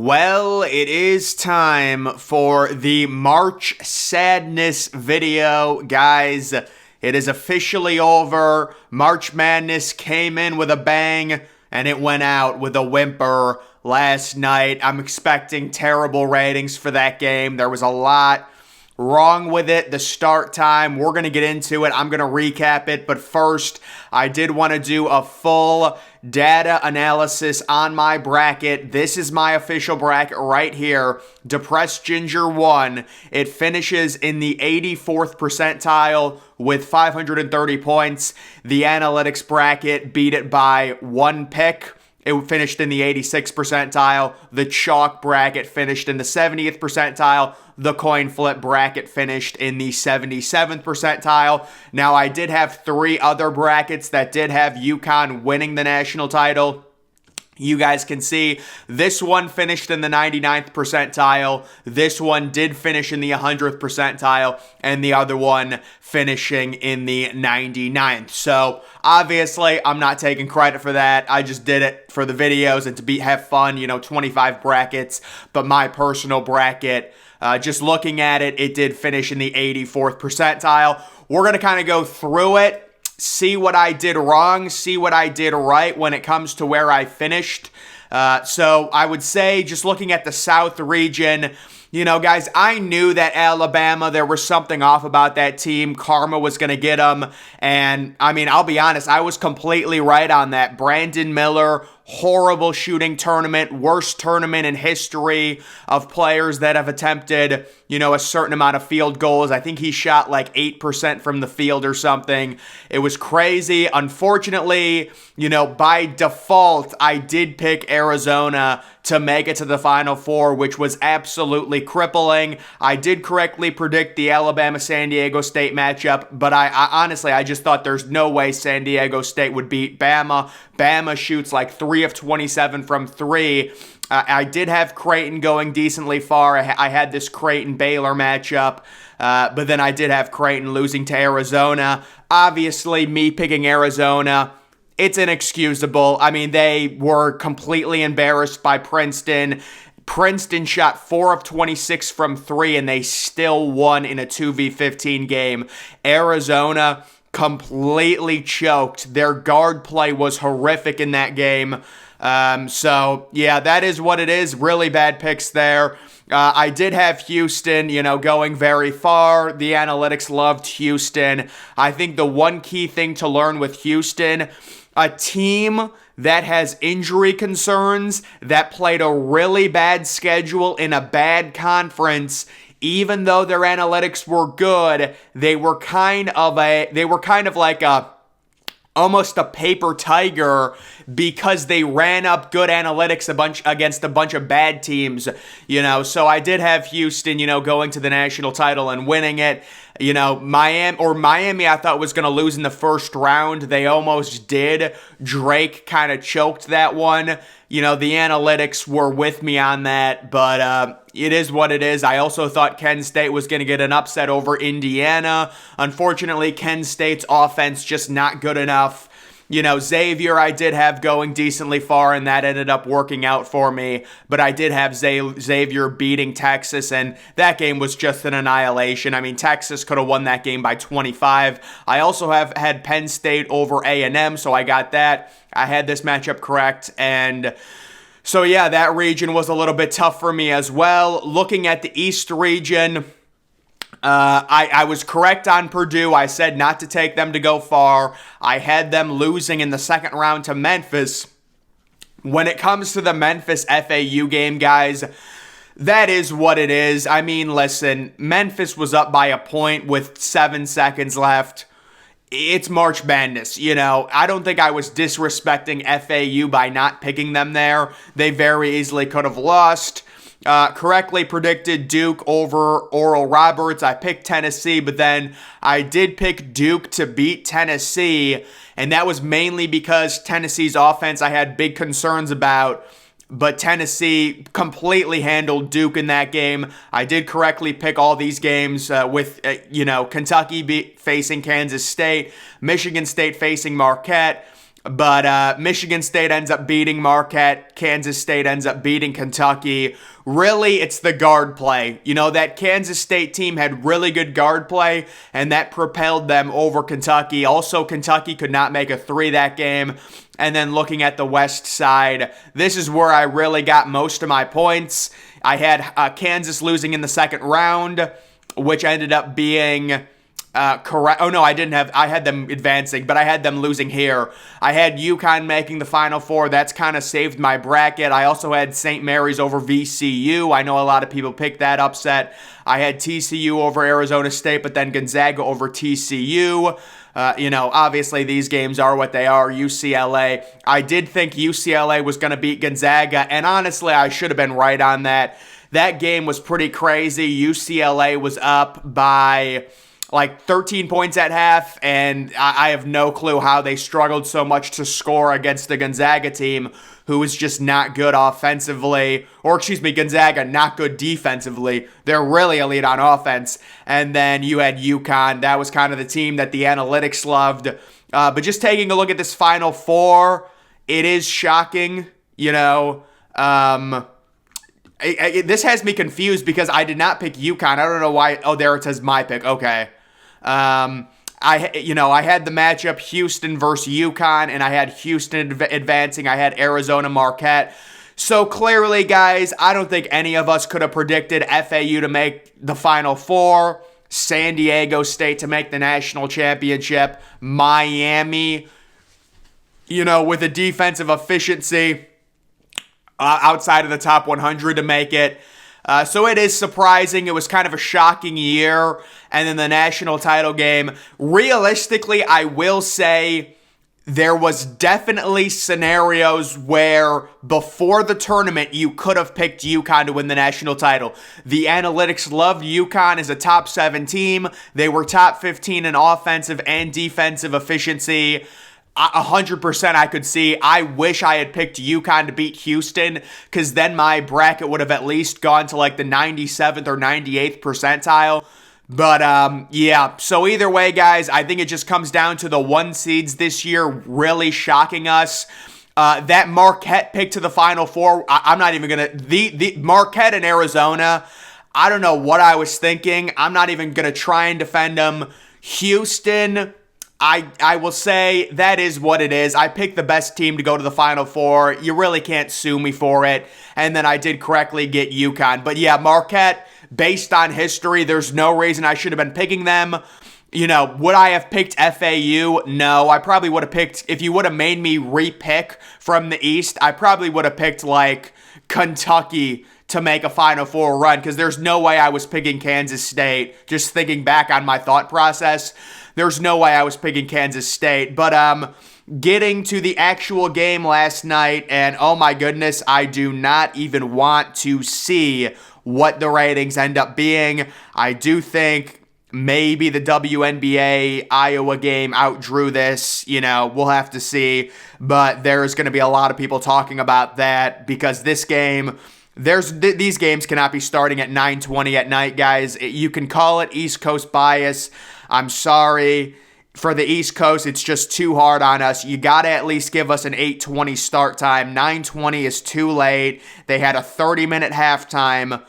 Well, it is time for the March Sadness video, guys. It is officially over. March Madness came in with a bang, and it went out with a whimper last night. I'm expecting terrible ratings for that game. There was a lot wrong with it. The start time, we're going to get into it. I'm going to recap it. But first, I did want to do a full data analysis on my bracket. This is my official bracket right here. Depressed Ginger 1. It finishes in the 84th percentile with 530 points. The analytics bracket beat it by one pick. It finished in the 86th percentile. The chalk bracket finished in the 70th percentile. The coin flip bracket finished in the 77th percentile. Now, I did have three other brackets that did have UConn winning the national title. You guys can see this one finished in the 99th percentile. This one did finish in the 100th percentile, and the other one finishing in the 99th. So obviously, I'm not taking credit for that. I just did it for the videos and to have fun, 25 brackets. But my personal bracket, just looking at it, it did finish in the 84th percentile. We're going to kind of go through it. See what I did wrong, see what I did right when it comes to where I finished. So I would say, just looking at the South region, guys, I knew that Alabama, there was something off about that team. Karma was going to get them. And, I'll be honest, I was completely right on that. Brandon Miller, horrible shooting tournament, worst tournament in history of players that have attempted, a certain amount of field goals. I think he shot like 8% from the field or something. It was crazy. Unfortunately, by default, I did pick Arizona to make it to the Final Four, which was absolutely crippling. I did correctly predict the Alabama-San Diego State matchup, but I honestly, I just thought there's no way San Diego State would beat Bama. Bama shoots like 3 of 27 from 3. I did have Creighton going decently far. I had this Creighton-Baylor matchup, but then I did have Creighton losing to Arizona. Obviously, me picking Arizona, it's inexcusable. They were completely embarrassed by Princeton. Princeton shot 4 of 26 from 3, and they still won in a 2v15 game. Arizona completely choked. Their guard play was horrific in that game. So, yeah, that is what it is. Really bad picks there. I did have Houston, going very far. The analytics loved Houston. I think the one key thing to learn with Houston, a team that has injury concerns, that played a really bad schedule in a bad conference, even though their analytics were good, they were kind of like almost a paper tiger because they ran up good analytics against a bunch of bad teams, So I did have Houston, going to the national title and winning it. Miami I thought was going to lose in the first round. They almost did. Drake kind of choked that one. The analytics were with me on that, but it is what it is. I also thought Kent State was going to get an upset over Indiana. Unfortunately, Kent State's offense just not good enough. Xavier I did have going decently far, and that ended up working out for me. But I did have Xavier beating Texas, and that game was just an annihilation. Texas could have won that game by 25. I also had Penn State over A&M, so I got that. I had this matchup correct, and so yeah, that region was a little bit tough for me as well. Looking at the East region, I was correct on Purdue. I said not to take them to go far. I had them losing in the second round to Memphis. When it comes to the Memphis FAU game, guys, that is what it is. Listen, Memphis was up by a point with 7 seconds left. It's March Madness, I don't think I was disrespecting FAU by not picking them there. They very easily could have lost. Correctly predicted Duke over Oral Roberts. I picked Tennessee, but then I did pick Duke to beat Tennessee, and that was mainly because Tennessee's offense I had big concerns about. But Tennessee completely handled Duke in that game. I did correctly pick all these games with, Kentucky facing Kansas State, Michigan State facing Marquette, But Michigan State ends up beating Marquette. Kansas State ends up beating Kentucky. Really, it's the guard play. You know, that Kansas State team had really good guard play, and that propelled them over Kentucky. Also, Kentucky could not make a three that game. And then looking at the West side, this is where I really got most of my points. I had Kansas losing in the second round, which ended up being... correct. Oh no, I didn't have. I had them advancing, but I had them losing here. I had UConn making the Final Four. That's kind of saved my bracket. I also had St. Mary's over VCU. I know a lot of people picked that upset. I had TCU over Arizona State, but then Gonzaga over TCU. Obviously these games are what they are. UCLA. I did think UCLA was going to beat Gonzaga, and honestly, I should have been right on that. That game was pretty crazy. UCLA was up by like 13 points at half, and I have no clue how they struggled so much to score against the Gonzaga team, who is just not good offensively. Or, Gonzaga, not good defensively. They're really elite on offense. And then you had UConn. That was kind of the team that the analytics loved. But just taking a look at this Final Four, it is shocking, this has me confused because I did not pick UConn. I don't know why. Oh, there it says my pick. Okay. I had the matchup Houston versus UConn, and I had Houston advancing. I had Arizona Marquette. So clearly, guys, I don't think any of us could have predicted FAU to make the Final Four, San Diego State to make the national championship, Miami, with a defensive efficiency outside of the top 100 to make it. So it is surprising. It was kind of a shocking year. And then the national title game. Realistically, I will say there was definitely scenarios where before the tournament, you could have picked UConn to win the national title. The analytics loved UConn as a top 7 team. They were top 15 in offensive and defensive efficiency. 100% I could see. I wish I had picked UConn to beat Houston, because then my bracket would have at least gone to like the 97th or 98th percentile. But yeah, so either way, guys, I think it just comes down to the 1 seeds this year really shocking us. That Marquette pick to the Final Four, I'm not even going to... The Marquette and Arizona, I don't know what I was thinking. I'm not even going to try and defend them. Houston... I will say that is what it is. I picked the best team to go to the Final Four. You really can't sue me for it. And then I did correctly get UConn. But yeah, Marquette, based on history, there's no reason I should have been picking them. Would I have picked FAU? No. I probably would have picked, if you would have made me re-pick from the East, I probably would have picked like Kentucky to make a Final Four run, because there's no way I was picking Kansas State. Just thinking back on my thought process, there's no way I was picking Kansas State. But getting to the actual game last night, and oh my goodness, I do not even want to see what the ratings end up being. I do think maybe the WNBA Iowa game outdrew this. We'll have to see. But there's going to be a lot of people talking about that, because this game... These games cannot be starting at 9:20 at night, guys. You can call it East Coast bias. I'm sorry. For the East Coast, it's just too hard on us. You got to at least give us an 8:20 start time. 9:20 is too late. They had a 30-minute halftime.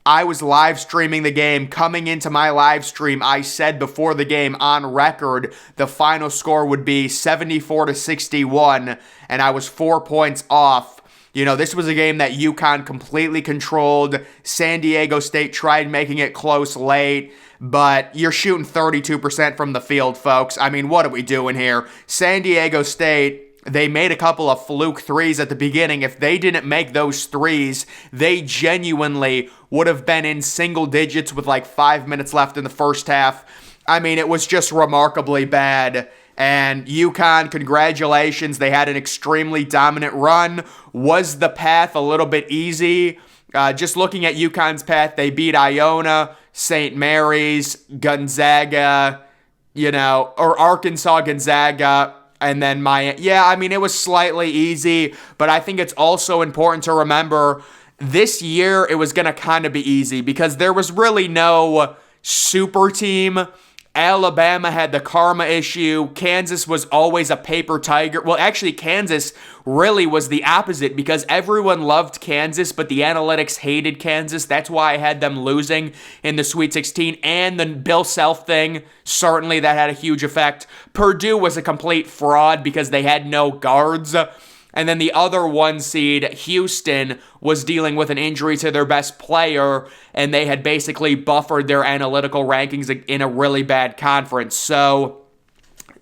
I was live streaming the game. Coming into my live stream, I said before the game on record the final score would be 74-61, and I was 4 points off. This was a game that UConn completely controlled. San Diego State tried making it close late, but you're shooting 32% from the field, folks. I mean, what are we doing here? San Diego State, they made a couple of fluke threes at the beginning. If they didn't make those threes, they genuinely would have been in single digits with like 5 minutes left in the first half. I mean, it was just remarkably bad. And UConn, congratulations. They had an extremely dominant run. Was the path a little bit easy? Just looking at UConn's path, they beat Iona, St. Mary's, Gonzaga, or Arkansas, Gonzaga, and then Miami. Yeah, I mean, it was slightly easy, but I think it's also important to remember this year it was going to kind of be easy, because there was really no super team. Alabama had the karma issue. Kansas was always a paper tiger. Well, actually, Kansas really was the opposite because everyone loved Kansas, but the analytics hated Kansas. That's why I had them losing in the Sweet 16. And the Bill Self thing, certainly that had a huge effect. Purdue was a complete fraud because they had no guards. And then the other 1 seed, Houston, was dealing with an injury to their best player, and they had basically buffered their analytical rankings in a really bad conference. So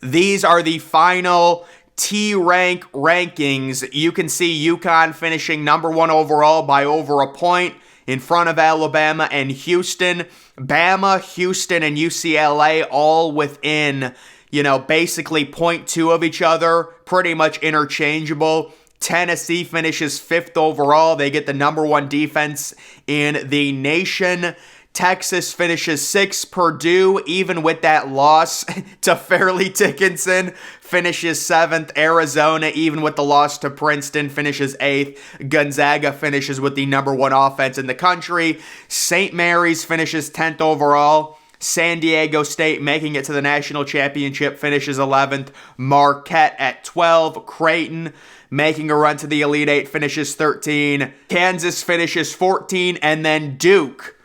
these are the final T-Rank rankings. You can see UConn finishing number 1 overall by over a point in front of Alabama and Houston. Bama, Houston, and UCLA all within, basically 0.2 of each other, pretty much interchangeable. Tennessee finishes 5th overall. They get the number 1 defense in the nation. Texas finishes 6th. Purdue, even with that loss to Fairleigh Dickinson, finishes 7th. Arizona, even with the loss to Princeton, finishes 8th. Gonzaga finishes with the number 1 offense in the country. St. Mary's finishes 10th overall. San Diego State, making it to the national championship, finishes 11th. Marquette at 12. Creighton, making a run to the Elite Eight, finishes 13. Kansas finishes 14. And then Duke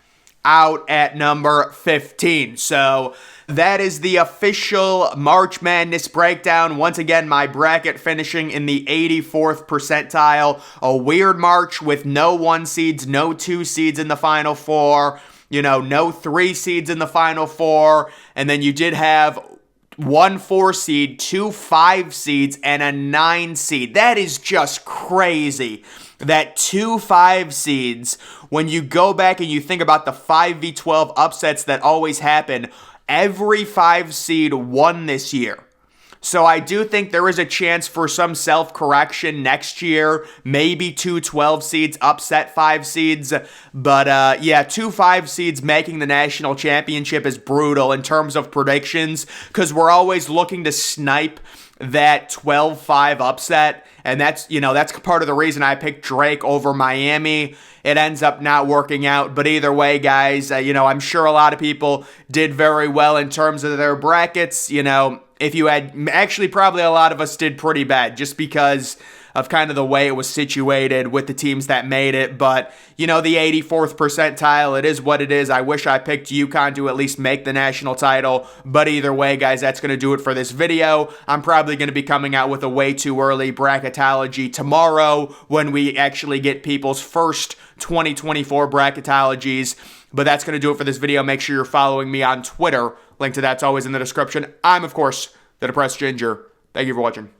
out at number 15. So that is the official March Madness breakdown. Once again, my bracket finishing in the 84th percentile. A weird March with no 1 seeds, no 2 seeds in the Final Four. No 3 seeds in the Final Four. And then you did have 1 4 seed, 2 5 seeds, and a 9 seed. That is just crazy. That 2 5 seeds, when you go back and you think about the 5v12 upsets that always happen, every 5 seed won this year. So I do think there is a chance for some self-correction next year. Maybe 2 12 seeds upset 5 seeds. But 2 5 seeds making the national championship is brutal in terms of predictions because we're always looking to snipe that 12-5 upset. And that's part of the reason I picked Drake over Miami. It ends up not working out. But either way, guys, I'm sure a lot of people did very well in terms of their brackets. If you had, actually probably a lot of us did pretty bad just because of kind of the way it was situated with the teams that made it. But, the 84th percentile, it is what it is. I wish I picked UConn to at least make the national title. But either way, guys, that's going to do it for this video. I'm probably going to be coming out with a way too early bracketology tomorrow when we actually get people's first 2024 bracketologies. But that's going to do it for this video. Make sure you're following me on Twitter. Link to that's always in the description. I'm, of course, the Depressed Ginger. Thank you for watching.